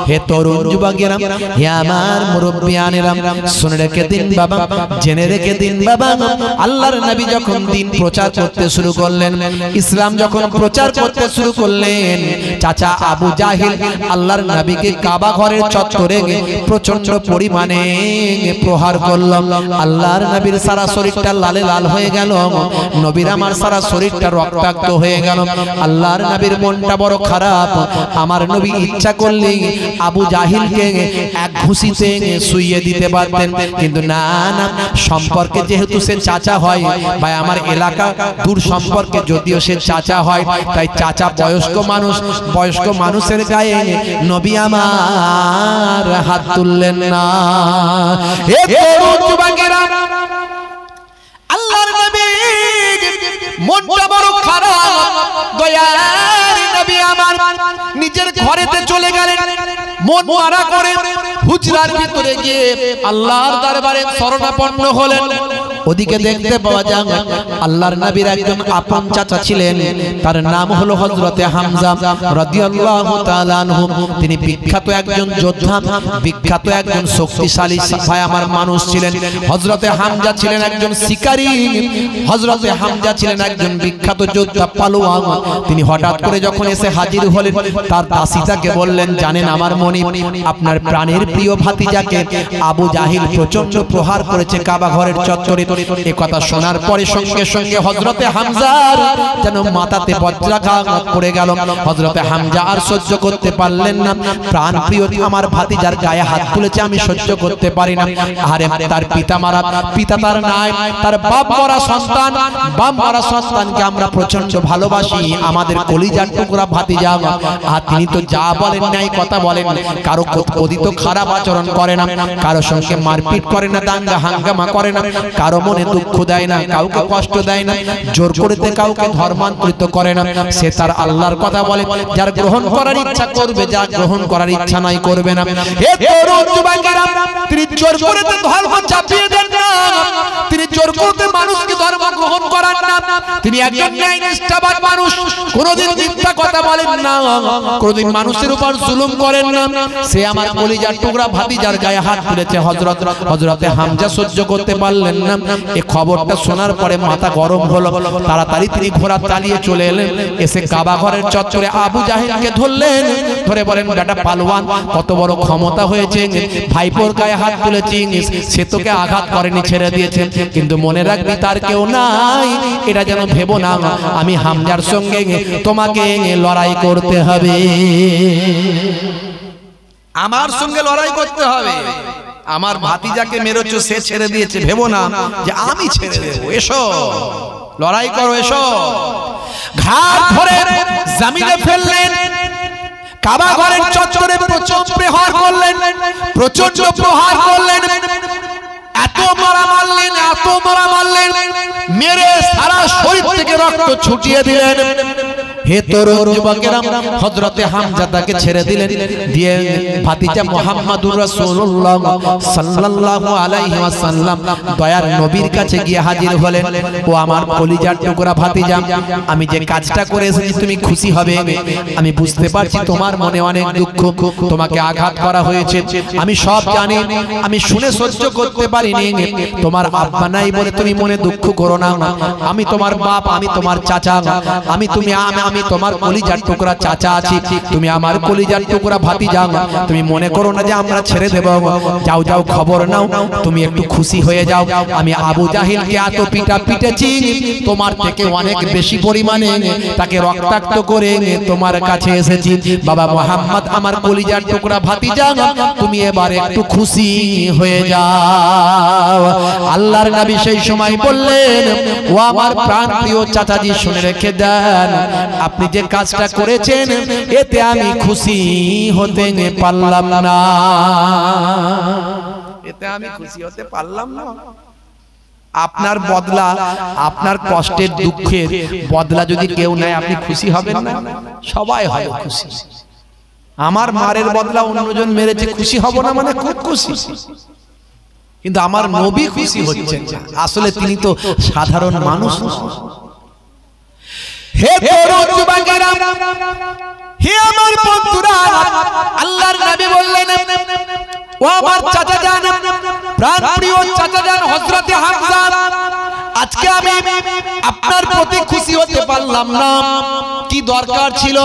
হে তরুণ যুবকেরা, হে আমার মুরব্বিয়ানেরা, শুনে রেখে দিন বাবা, জেনে রেখে দিন বাবা, আল্লাহর নবী যখন দিন প্রচার করতে শুরু করলেন, ইসলাম যখন প্রচার করতে শুরু করলেন, চাচা আবু জাহিল আল্লাহর নবীকে কাবা ঘরের চত্বরে প্রচন্ড পরিমাণে প্রহার করল। আল্লাহর নবীর সারা শরীরটা লালে লাল হয়ে গেল, নবীর আমার সারা শরীরটা রক্তাক্ত হয়ে গেল। আল্লাহর নবীর মনটা বড় খারাপ। আমার নবী ইচ্ছা করলে আবু জাহিলকে এক ঘুষিতে শুইয়ে দিতে পারতেন, কিন্তু না না, সম্পর্কে যেহেতু সে চাচা হয়, ভাই আমার এলাকা দূর সম্পর্কে যদিও সে চাচা হয়, তাই চাচা বয়স্ক মানুষ, বয়স্ক মানুষের গায়ে নবী আমার হাত তুললেন না। আল্লাহর নবী মনটা বড় খারাপ, দয়ার নবী আমার নিজের ঘরেতে চলে গেলেন, মন মারা করে হুজরার ভিতরে গিয়ে আল্লাহর দরবারে শরণাপন্ন হলেন। ওদিকে দেখতে পাওয়া যায় আল্লাহর নবীর একজন আপন চাচা ছিলেন, তার নাম হলো হযরতে হামজা রাদিয়াল্লাহু তাআলা আনহু। তিনি বিখ্যাত একজন যোদ্ধা, বিখ্যাত একজন শক্তিশালী ভাই আমার মানুষ ছিলেন। হযরতে হামজা ছিলেন একজন শিকারী, হযরতে হামজা ছিলেন একজন বিখ্যাত যোদ্ধা পালোয়ান। তিনি হঠাৎ করে যখন এসে হাজির হলেন, তার দাসীটাকে বললেন, জানেন আমার মনিব, আপনার প্রাণের প্রিয় ভাতিজাকে আবু জাহিল প্রচন্ড প্রহার করেছে কাবা ঘরের চত্বরে। এই কথা শোনার পরে সঙ্গে সঙ্গে হযরতে হামজার যেন মাথাতে বজ্রাঘাত পড়ে গেল। হযরতে হামজা আর সহ্য করতে পারলেন না, প্রাণ প্রিয় আমার ভাতিজার গায়ে হাত তুলেছে, আমি সহ্য করতে পারি না। আরে তার পিতা মারা, পিতা তার নাই, তার বাপ মরা সন্তান, বাপ মরা সন্তানকে আমরা প্রচন্ড ভালোবাসি, আমাদের কলিজার টুকরা ভাতিজা। আর তিনি তো যা বলেন নাই কথা বলেন, কারো কদিত খারাপ আচরণ করে না, কারো সঙ্গে মারপিট করে না, দাঙ্গা হাঙ্গামা করে না, কারো মনে দুঃখ দেয় না, কাউকে কষ্ট দেয় না, জোর করতে কাউকে ধর্মান্তরিত করে না। সে তার আল্লাহর কথা বলে, যার গ্রহণ করার ইচ্ছা করবে, যার গ্রহণ করার ইচ্ছা নাই করবে না। হে তরুণ যুবকেরা, তিনি জোর করতে ধর্ম চাপিয়ে দেন না, তিনি জোর করতে মানুষকে ধর্ম গ্রহণ করান না। তিনি একজন ন্যায়নিষ্ঠবান মানুষ, কোনোদিন মিথ্যা কথা বলেন না, কোনোদিন মানুষের উপর জুলুম করেন না। সে আমার কলিজার টুকরা ভাতিজার গায়ে হাত তুলেছে। হযরতে হামজা সহ্য করতে পারলেন না। এই খবরটা শোনার পরে মাথা গরম হলো, তাড়াতাড়ি তিনি ঘোড়া চালিয়ে চলে এলেন, এসে কাবা ঘরের চত্বরে আবু জাহিলকে ধরলেন, ধরে বলেন, বেটা পালোয়ান, কত বড় ক্ষমতা হয়েছে, ভাইপোর গায়ে হাত তুলেছিস, সে তোকে আঘাত করেনি, ছেড়ে দিয়েছে, কিন্তু মনে রাখবি তার কেউ নাই, এটা যেন ভেবো না, আমি হামজার সঙ্গে তোমাকে লড়াই করতে হবে, আমার সঙ্গে লড়াই করতে হবে। আমার ভাতিজাকে মেরেছো, সে ছেড়ে দিয়েছে, ভেবো না যে আমি ছেড়ে দেবো, এসো লড়াই করো, এসো। ঘাট ধরে জমিনে ফেললেন, কাবা ঘরের চত্বরে প্রচন্ড প্রহার করলেন, প্রচন্ড প্রহার করলেন, এত মারা মারলেন, এত মারা মারলেন, মেরে সারা শরীর থেকে রক্ত ছুটিয়ে দিলেন। হে তরুণ যুবকেরা, হযরতে হামজা তাকে ছেড়ে দিলেন, দিয়ে ভাতিজা মুহাম্মাদুর রাসূলুল্লাহ সাল্লাল্লাহু আলাইহি ওয়াসাল্লাম দয়ার নবীর কাছে গিয়ে হাজির হলেন। ও আমার কলিজার টুকরা ভাতিজা, আমি যে কাজটা করে এসেছি তুমি খুশি হবে, আমি বুঝতে পারছি তোমার মনে অনেক দুঃখ, তোমাকে আঘাত করা হয়েছে, আমি সব জানি, আমি শুনে সহ্য করতে পারিনি। তোমার আব্বা নাই বলে তুমি মনে দুঃখ করো না, আমি তোমার বাপ, আমি তোমার চাচা, আমি তোমার কলিজার টুকরা চাচা আছি, তুমি আমার কলিজার টুকরা ভাতিজা, তুমি মনে করো না যে আমরা ছেড়ে দেব। যাও যাও, খবর নাও, তুমি একটু খুশি হয়ে যাও, আমি আবু জাহিলকে এত পিটা পিটেছি, তোমার থেকে অনেক বেশি পরিমাণে তাকে রক্তাক্ত করে তোমার কাছে এসেছি। বাবা মুহাম্মদ, আমার কলিজার টুকরা ভাতিজা, তুমি এবার একটু খুশি হয়ে যাও। আল্লাহর নবী সেই সময় বললেন, ও আমার প্রাণপ্রিয় চাচাজি, শুনে রেখে দেন, আপনি যে কাজটা করেছেন এতে আমি খুশি হতে পারলাম না, এতে আমি খুশি হতে পারলাম না। আপনার বদলা, আপনার কষ্টের দুঃখের বদলা যদি কেউ নেয়, আপনি খুশি হবেন না? সবাই হয় খুশি। আমার মারের বদলা অন্যজন মেরেছে, খুশি হব না মানে খুব খুশি, কিন্তু আমার নবী খুশি হচ্ছেন না। আসলে তিনি তো সাধারণ মানুষ। হে তরুণ যুবকেরা, হে আমার বন্ধুরা, আল্লাহর নবী বললেন, ও আমার চাচা জান, প্রাণ প্রিয় চাচা জান হযরতে হামজা, আজকে আমি আপনার প্রতি খুশি হতে পারলাম না। কি দরকার ছিল?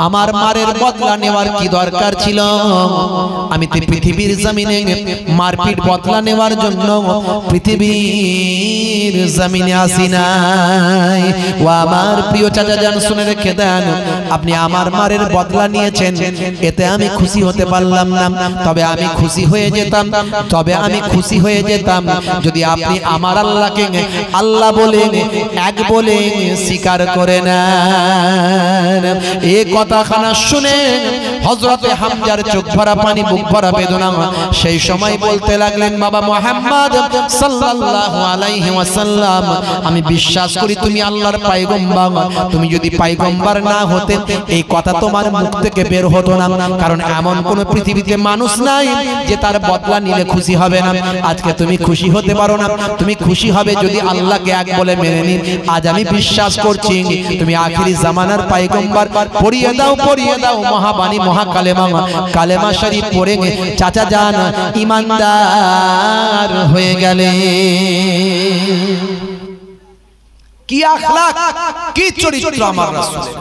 আমার মারের বদলা নেওয়ার কি দরকার ছিল? আমি তো পৃথিবীর জমিনে মারপিট বদলা নেওয়ার জন্য পৃথিবীর জমিনে আসি নাই। ও আমার প্রিয় চাচা জান, শুনে রেখে দেন, আপনি আমার মারের বদলা নিয়েছেন, এতে আমি খুশি হতে পারলাম না। তবে আমি খুশি হয়ে যেতাম, যদি আপনি আমার আল্লাহকে আল্লাহ বলে এক বলে স্বীকার করে নেন। এই কথাখানা শুনে হযরতে হামজার চোখ ভরা পানি, বুক ভরা বেদনা। সেই সময় বলতে লাগলেন, বাবা মুহাম্মদ সাল্লাল্লাহু আলাইহি ওয়াসাল্লাম, আমি বিশ্বাস করি তুমি আল্লাহর পয়গম্বর। তুমি যদি পয়গম্বর না হতে এই কথা তোমার মুখ থেকে বের হতো না, কারণ এমন কোন পৃথিবীতে মানুষ নাই যে তার বদলা নিলে খুশি হবে না। আজকে তুমি খুশি হতে পারো না, তুমি খুশি হবে যদি আল্লাহকে এক বলে মেনে নিন। আজ আমি বিশ্বাস করছি তুমি আখিরি জামানার পয়গম্বর। পড়িয়ে দাও মহাবাণী মহাকালেমা, কালেমা শরীফ পড়ে চাচা জান ঈমানদার হয়ে গেলে। কি আখলাক, কি চরিত্র আমার রাসূলের।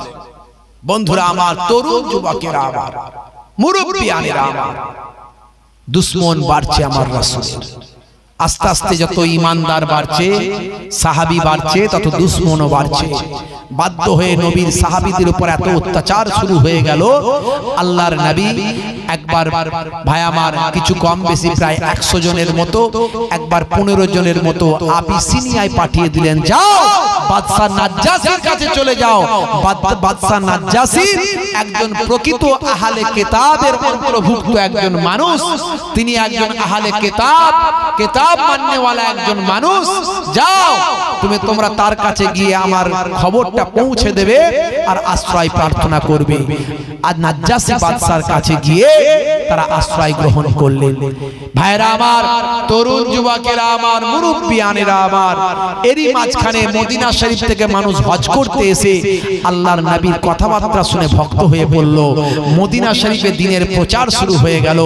বন্ধুরা আমার, তরুণ যুবকেরা আমার, মুরব্বিয়ানেরা আমার, দুশ্মন বাড়ছে আমার রাসূলের। আস্তে আস্তে যত ঈমানদার বাড়ছে, সাহাবী বাড়ছে, তত দুশ্মনও বাড়ছে। বাধ্য হয়ে নবীর সাহাবীদের উপর এত অত্যাচার শুরু হয়ে গেল। আল্লাহর নবী একবার, ভাই আমার, কিছু কম বেশি প্রায় 100 জনের মতো, একবার 15 জনের মতো আবিসিনিয়ায় পাঠিয়ে দিলেন, যাও বাদশা নাজ্জাসীর কাছে চলে যাও। বাদশা নাজ্জাসী একজন প্রকৃত আহলে কিতাবের অন্তর্ভুক্ত একজন মানুষ। তিনি একজন আহলে কিতাব মাননেওয়ালা একজন মানুষ। যাও তোমরা তার কাছে গিয়ে আমার খবরটা পৌঁছে দেবে আর আশ্রয় প্রার্থনা করবে। আর নাজ্জাসী বাদশার কাছে গিয়ে তারা আশ্রয় গ্রহণ করলেন। ভাইরা আমার, তরুণ যুবকেরা আমার, মুরব্বিয়ানেরা আমার, এরই মাঝখানে মদিনা শরীফ থেকে মানুষ হজ করতে এসে আল্লাহর নবীর কথাবার্তা শুনে ভক্ত হয়ে পড়ল। মদিনা শরীফে দ্বীনের প্রচার শুরু হয়ে গেল,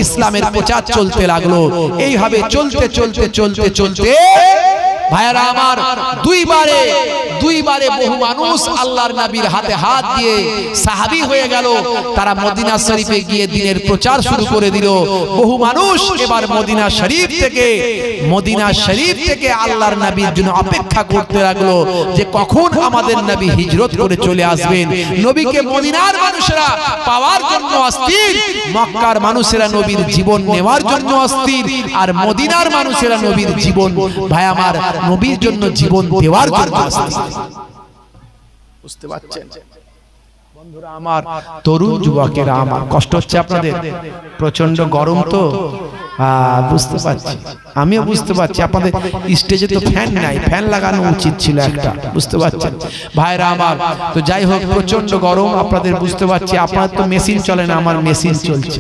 ইসলামের প্রচার চলতে লাগলো। এইভাবে চলতে চলতে চলতে চলতে ভাইরা আমার, দুইবারে বহু মানুষ আল্লাহর নবীর হাতে হাত দিয়ে সাহাবী হয়ে গেল। তারা মদিনা শরীফে গিয়ে দ্বীনের প্রচার শুরু করে দিল। বহু মানুষ এবার মদিনা শরীফ থেকে আল্লাহর নবীর জন্য অপেক্ষা করতে লাগলো যে কখন আমাদের নবী হিজরত করে চলে আসবেন। নবীকে মদিনার মানুষেরা পাওয়ার জন্য অস্থির, মক্কার মানুষেরা নবীর জীবন নেওয়ার জন্য অস্থির, আর মদিনার মানুষেরা নবীর জীবন, ভাই আমার, নবীর জন্য জীবন দেওয়ার জন্য অস্থির। বুঝতে পারছেন বন্ধুরা আমার, তরুণ যুবকেরা আমার, কষ্ট হচ্ছে আপনাদের? প্রচন্ড গরম তো, বুঝতে পারছি, আমিও বুঝতে পারছি। আপনাদের স্টেজে তো ফ্যান নাই, ফ্যান লাগানো উচিত ছিল একটা, বুঝতে পারছেন ভাইরা আমার। তো যাই হোক, প্রচন্ড গরম আপনাদের, বুঝতে পারছি। আপনাদের তো মেশিন চলে না, আমার মেশিন চলছে,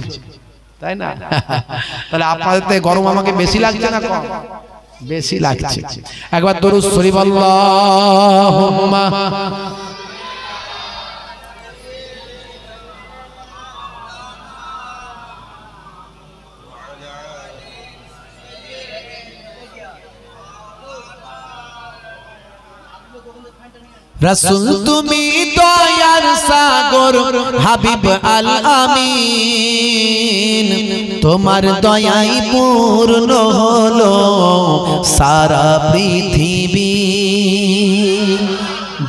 তাই না? তাহলে আপনাদের তো গরম আমাকে বেশি লাগছে না কম? বেশি লাগছে। একবার দরুদ শরীফ আল্লাহুম্মা রাসূল তুমি দয়ার সাগর, হাবিব আল আমিন, তোমার দয়াই পূর্ণ হলো সারা পৃথিবী।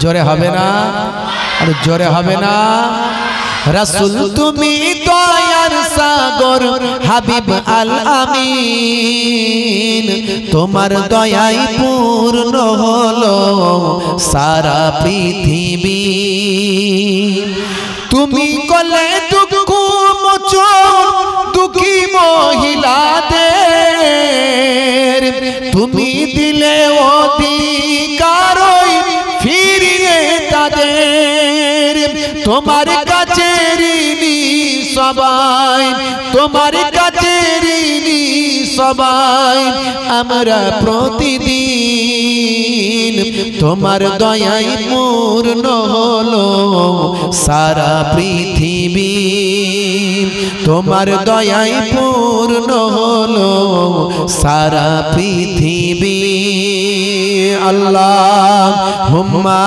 জোরে হবে না? আর জোরে হবে না? রাসূল তুমি দয়ার সাগর, হাবিব আল আমিন, তোমার দয়াই পূর্ণ হলো সারা পৃথিবী। তুমি কলে দুঃখ মোচন দুঃখী মহিলাদের, তুমি দিলে অধিকার ফিরিয়ে তাদের। তোমার কাছে ঋণী সবাই, তোমার কাছে ঋণী সবাই আমরা প্রতিদিন। তোমার দয়াই পূর্ণ হলো সারা পৃথিবী। তোমার দয়ায় পূর্ণ হলো সারা পৃথিবী। আল্লাহুম্মা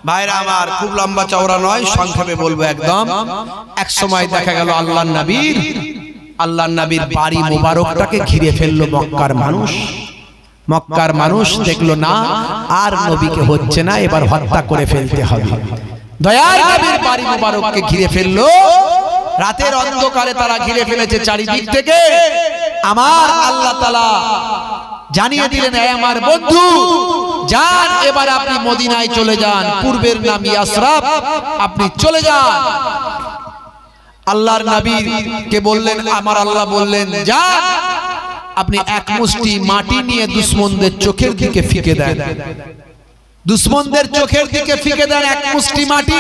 ভাইরা আমার, খুব লম্বা চওড়া নয়, সংক্ষেপে বলবো একদম। এক সময় দেখা গেল আল্লাহর নবীর বাড়ি মোবারকটাকে ঘিরে ফেললো মক্কার মানুষ। মক্কার মানুষ দেখলো না আর নবীকে হচ্ছে না, এবার হত্যা করে ফেলতে হবে। দয়ার নবীর বাড়ি মোবারককে ঘিরে ফেললো। রাতের অন্ধকারে তারা ঘিরে ফেলেছে চারিদিক থেকে। আমার আল্লাহ তাআলা জানিয়ে দিলেন, হে আমার বন্ধু যান, এবার আপনি মদিনায় চলে যান, পূর্বের নাম ইয়াসরাব, আপনি চলে যান। আল্লাহর নবীকে বললেন, আমার আল্লাহ বললেন যান, আপনি এক মুষ্টি মাটি নিয়ে দুশমনদের চোখের দিকে ফিকে দেন। দুশমনদের চোখের দিকে ফিকে দেন এক মুষ্টি মাটি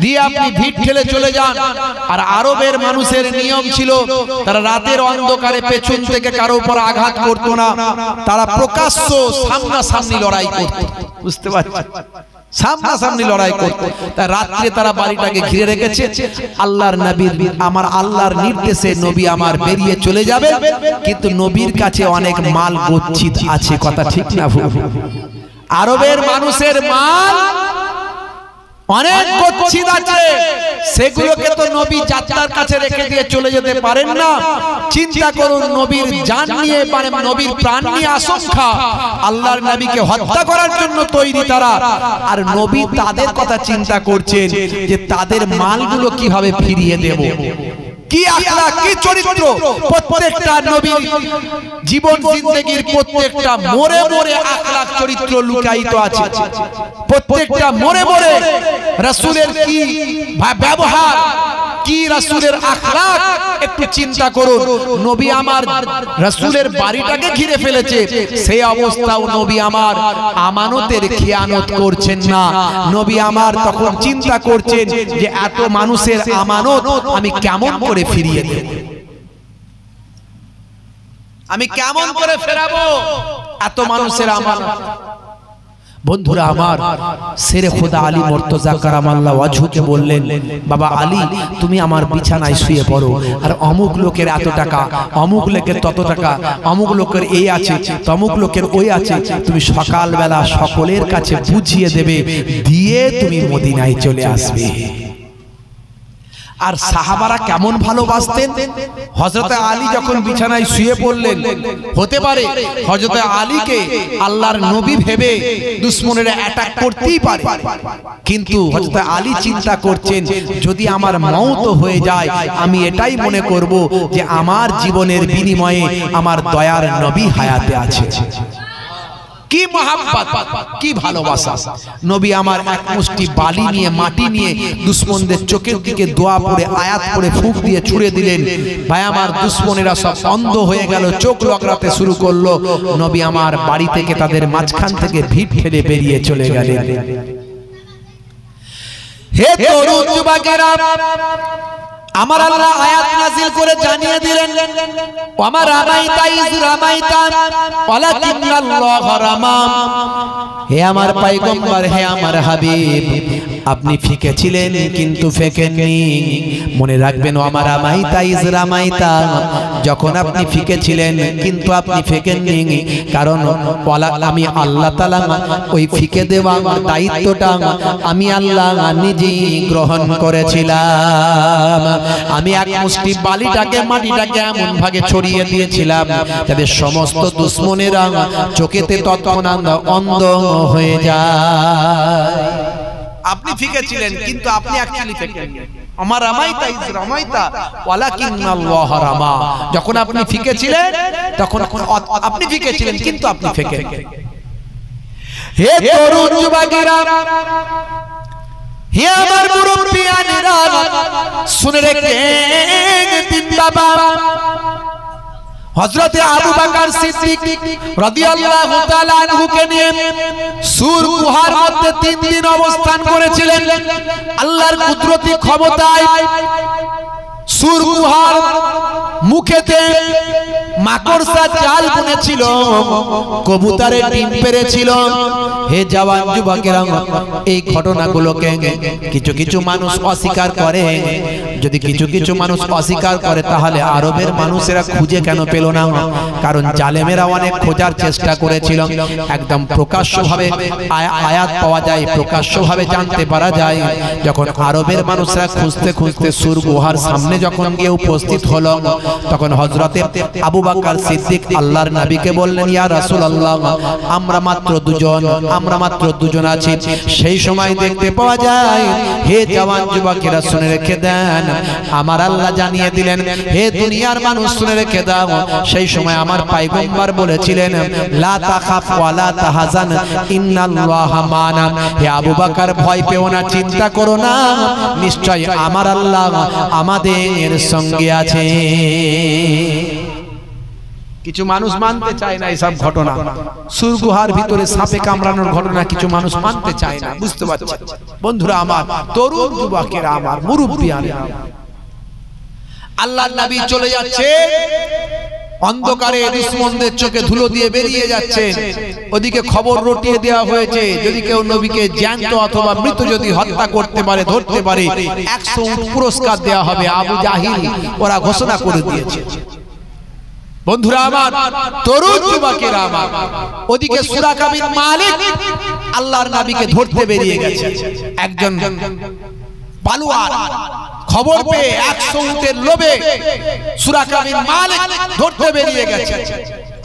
দিয়ে, আপনি ভিড় ঠেলে চলে যান। আর আরবের মানুষের নিয়ম ছিল, তারা রাতের অন্ধকারে পেছন থেকে কারো উপর আঘাত করত না, তারা প্রকাশ্য সামনাসামনি লড়াই করত। বুঝতে পারছেন? সামনাসামনি লড়াই করত। তাই রাত্রে তারা বাড়িটাকে ঘিরে রেখেছে। আল্লাহর নবীর, আমার আল্লাহর নির্দেশে নবী আমার বেরিয়ে চলে যাবে, কিন্তু নবীর কাছে অনেক মাল গচ্ছিত আছে। কথা ঠিক না ভুল? আরবের মানুষের মাল অনেক গচ্ছিত আছে, সেগুলোকে তো নবী যাত্রার কাছে রেখে দিয়ে চলে যেতে পারেন না। চিন্তা করুন, নবীর জান নিয়ে, মানে নবীর প্রাণ নিয়ে আশঙ্কা, আল্লাহর নবীকে হত্যা করার জন্য তৈরি তারা। আর নবী তাদের কথা চিন্তা করছেন যে তাদের মালগুলো কিভাবে ফিরিয়ে দেব। কি আখলাক, কি চরিত্র! প্রত্যেকটা নবীর জীবন জিন্দেগির প্রত্যেকটা মোড়ে মোড়ে আখলাক চরিত্র লুকায়িত আছে। প্রত্যেকটা মোড়ে মোড়ে রাসূলের কি ব্যবহার, কি রাসূলের আখলাক, একটু চিন্তা করুন। নবী আমার রাসূলের বাড়িটাকে ঘিরে ফেলেছে, সেই অবস্থাও নবী আমার আমানতের খেয়ানত করছেন না। নবী আমার তখন চিন্তা করছেন যে এত মানুষের আমানত আমি কেমন করে ফিরিয়ে দেব, আমি কেমন করে ফেরাবো এত মানুষের আমানত। বন্ধুরা আমার, শেরে খোদা আলী মুর্তজা কারামাল্লাহু ওয়াজহুকে বললেন, বাবা আলী, তুমি আমার বিছানায় শুয়ে পড়ো, আর অমুক লোকের এত টাকা, অমুক লোকের তত টাকা, অমুক লোকের এই আছে, তমুক লোকের ওই আছে, তুমি সকালবেলা সকলের কাছে বুঝিয়ে দেবে, দিয়ে তুমি মদিনায় চলে আসবে। আর সাহাবারা কেমন ভালোবাসতেন। হযরত আলী যখন বিছানায় শুয়ে পড়লেন, হতে পারে হযরত আলীকে আল্লাহর নবী ভেবে দুশমনেরা অ্যাটাক করতেই পারে, কিন্তু হযরত আলী চিন্তা করছেন, যদি আমার মওত হয়ে যায়, আমি এটাই মনে করব যে আমার জীবনের বিনিময়ে আমার দয়ার নবী হায়াতে আছে। কি মহাব্বত, কি ভালোবাসা! নবী আমার এক মুষ্টি বালি নিয়ে, মাটি নিয়ে দুশমনদের চোখের দিকে দোয়া পড়ে, আয়াত পড়ে ফুঁক দিয়ে ছুঁড়ে দিলেন। ভাই আমার, দুশমনেরা সব অন্ধ হয়ে গেল, চোখ লকড়াতে শুরু করলো। নবী আমার বাড়ি থেকে, তাদের মাঝখান থেকে ভিড় ঠেলে বেরিয়ে চলে গেলেন। হে তরুণ যুবকেরা, আমার আল্লাহ আয়াত নাযিল করে জানিয়ে দিলেন, ওয়া রামাইতা ইয রামাইতা ওয়ালাকিন্নাল্লাহ রামা। হে আমার পয়গম্বর, হে আমার হাবিব, আপনি ফিকে ছিলেন কিন্তু ফেকেননি। মনে রাখবেন, ওয়া রামাইতা ইয রামাইতা, যখন আপনি ফিকে ছিলেন কিন্তু আপনি ফেকেননি, কারণ আমি আল্লাহ তাআলা ওই ফিকে দেওয়া দায়িত্বটা আমি আল্লাহ নিজেই গ্রহণ করেছিলাম। আমি এক মুষ্টি বালিটাকে, মাটিটাকে এমন ভাবে ছড়িয়ে দিয়েছিলাম যাতে সমস্ত দুশমনেরা চোখেতে তৎক্ষণাৎ অন্ধ হয়ে যায়। আপনি ফিকে ছিলেন কিন্তু আপনি অ্যাকচুয়ালি ফেকেন। আমার রামাইতা ইয রামাইতা ওয়ালাকিন্নাল্লাহ রামা, যখন আপনি ফিকে ছিলেন তখন আপনি ফিকে ছিলেন কিন্তু আপনি ফেকেন। হে তরুণ যুবকেরা, হে আমার মুরব্বিয়ানেরা, শুনে রেখেন দিন বাবা। হযরতে আবু বকর সিদ্দিক রাদিয়াল্লাহু তাআলা আনহুকে নিয়ে সূর গুহার মধ্যে 3 দিন অবস্থান করেছিলেন। আল্লাহর কুদরতি ক্ষমতায় সুর গুহার মুখেতে মাকড়সা জাল বুনেছিল, কবুতরের ডিম পেড়েছিল। হে জওয়ান যুবকেরা, এই ঘটনাগুলোকে কিছু কিছু মানুষ অস্বীকার করে। যদি কিছু কিছু মানুষ অস্বীকার করে তাহলে আরবের মানুষেরা খুঁজে কেন পেল না? কারণ জালেমেরা অনেক খোঁজার চেষ্টা করেছিল। একদম প্রকাশ্যভাবে আয়াত পাওয়া যায়, প্রকাশ্যভাবে জানতে পারা যায়। যখন আরবের মানুষরা খুঁজতে খুঁজতে সুর গুহার সামনে যখন গিয়ে উপস্থিত হলো, তখন হযরতে আবু বকর সিদ্দিক আল্লাহর নবীকে বললেন, ইয়া রাসূলুল্লাহ, আমরা মাত্র দুজন আছি। সেই সময় দেখতে পাওয়া যায়, হে জওয়ান যুবকেরা শুনে রেখে দেন, আমার আল্লাহ জানিয়ে দিলেন, হে দুনিয়ার মানুষ শুনে রেখে দাও, সেই সময় আমার পয়গম্বর বলেছিলেন, লা তাখাফ ওয়া লা তাহজান ইন্নাল্লাহা মা'না। হে আবু বকর, ভয় পেও না, চিন্তা করো না, নিশ্চয় আমার আল্লাহ আমাদের সঙ্গে আছে। কিছু মানুষ মানতে চায় না এইসব ঘটনা। সুর গুহার ভিতরে সাপে কামড়ানোর ঘটনা কিছু মানুষ মানতে চায় না। বুঝতে পারছেন বন্ধুরা আমার, তরুণ যুবকেরা আমার, মুরব্বিয়ানেরা, আল্লাহর নবী চলে যাচ্ছে, অন্ধকারে দুশমনদের চোখে ধুলো দিয়ে বেরিয়ে যাচ্ছে। ওদিকে খবর রটিয়ে দেওয়া হয়েছে, যদি কেউ নবীকে জ্যান্ত অথবা মৃত যদি হত্যা করতে পারে, ধরতে পারে, 100 উট পুরস্কার দেওয়া হবে। আবু জাহিল ওরা ঘোষণা করে দিয়েছে। বন্ধুরা আমার, তরুণ যুবকেরা আমার, ওদিকে সুরাকা বিন মালিক আল্লাহর নবীকে ধরতে বেরিয়ে গেছে। একজন পালোয়ান খবর পেয়ে 100 উটের লোভে সুরাকা বিন মালিক ধরতে বেরিয়ে গেছে।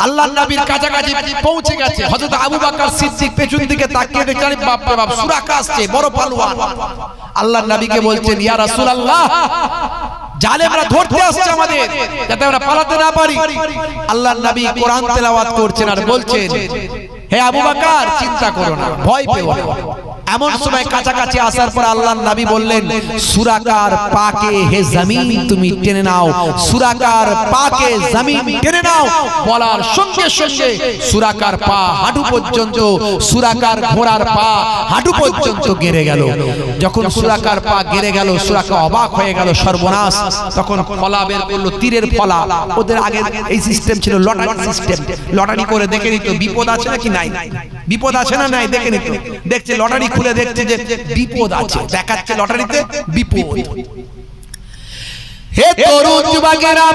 আল্লাহর নবীর কাছাকাছি পৌঁছে গেছে। হযরত আবু বকর সিদ্দিক পেছন দিকে তাকিয়ে দেখলেন, বাপ রে বাপ, সুরাকা আসছে, বড় পালোয়ান। আল্লাহর নবীকে বলছেন, ইয়া রাসূলুল্লাহ, জালেমরা ধরতে আসছে আমাদের, যাতে আমরা পালাতে না পারি। আল্লাহর নবী কোরআন তেলাওয়াত করছেন আর বলছেন, হে আবু বকর, চিন্তা করো না, ভয় পেও না। এমন সময় কাছাকাছি আসার পর আল্লাহর নবী বললেন, সুরাকার পাকে হে জমিন তুমি টেনে নাও, সুরাকার পাকে জমিন টেনে নাও। বলার সঙ্গে সঙ্গে সুরাকার পা হাঁটু পর্যন্ত, সুরাকার ঘোড়ার পা হাঁটু পর্যন্ত গেড়ে গেল। যখন সুরাকার পা গেড়ে গেল, সুরাকা অবাক হয়ে গেল, সর্বনাশ। তখন ফলা বের করলো, তীরের ফলা। ওদের আগে এই সিস্টেম ছিল, লটারি সিস্টেম। লটারি করে দেখে নিত বিপদ আছে নাকি নাই, বিপদ আছে না নাই দেখে নিত। দেখছে লটারি খুলে দেখছে যে বিপদ আছে, দেখাচ্ছে লটারিতে বিপদ। হে তরুণ যুবকেরা,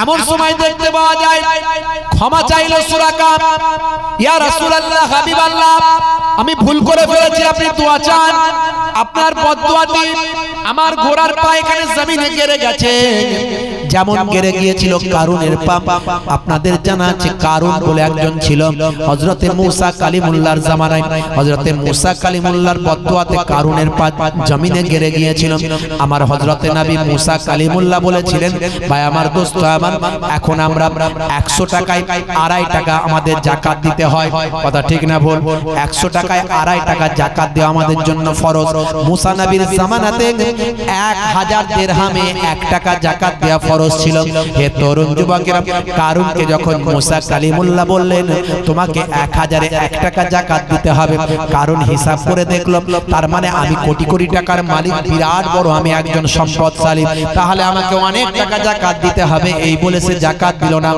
এমন সময় দেখতে পাওয়া যায়, ক্ষমা চাইলো সুরাকা, ইয়া রাসূলুল্লাহ, হাবিবাল্লাহ, আমি ভুল করে ফেলেছি, আপনি দোয়া চান। আপনার বদদোয়াতে আমার ঘোড়ার পা এখানে জমিনে গেড়ে গেছে, যেমন গেড়ে গিয়েছিল কারুনের পা। আপনাদের জানা আছে, কারুন বলে একজন ছিল হযরতে মুসা কালিমুল্লাহর জামানায়। হযরতে মুসা কালিমুল্লাহর বদদোয়াতে কারুনের পা জমিনে গেড়ে গিয়েছিল। আমার হযরতে নবী মুসা কালিমুল্লাহ বলেছিলেন, ভাই আমার, দোস্ত আমার, এখন আমরা 100 টাকায় 2.5 টাকা আমাদের যাকাত দিতে হয়। কথা ঠিক না ভুল? 100 টাকায় 2.5 টাকা যাকাত দেওয়া আমাদের জন্য ফরজ। মুসা নবীর জামানাতে 1000 দিরহামে 1 টাকা যাকাত দেওয়া ফরজ ছিল। হে তরুণ যুবকেরা, কারুনকে যখন মুসা কালিমুল্লাহ বললেন, তোমাকে 1000-এ 1 টাকা যাকাত দিতে হবে, কারুন হিসাব করে দেখলো, তার মানে আমি কোটি কোটি টাকার মালিক, বিরাট বড় আমি একজন সম্পদশালী, তাহলে আমাকে অনেক টাকা যাকাত দিতে হবে। এই বলে সে যাকাত দিল না।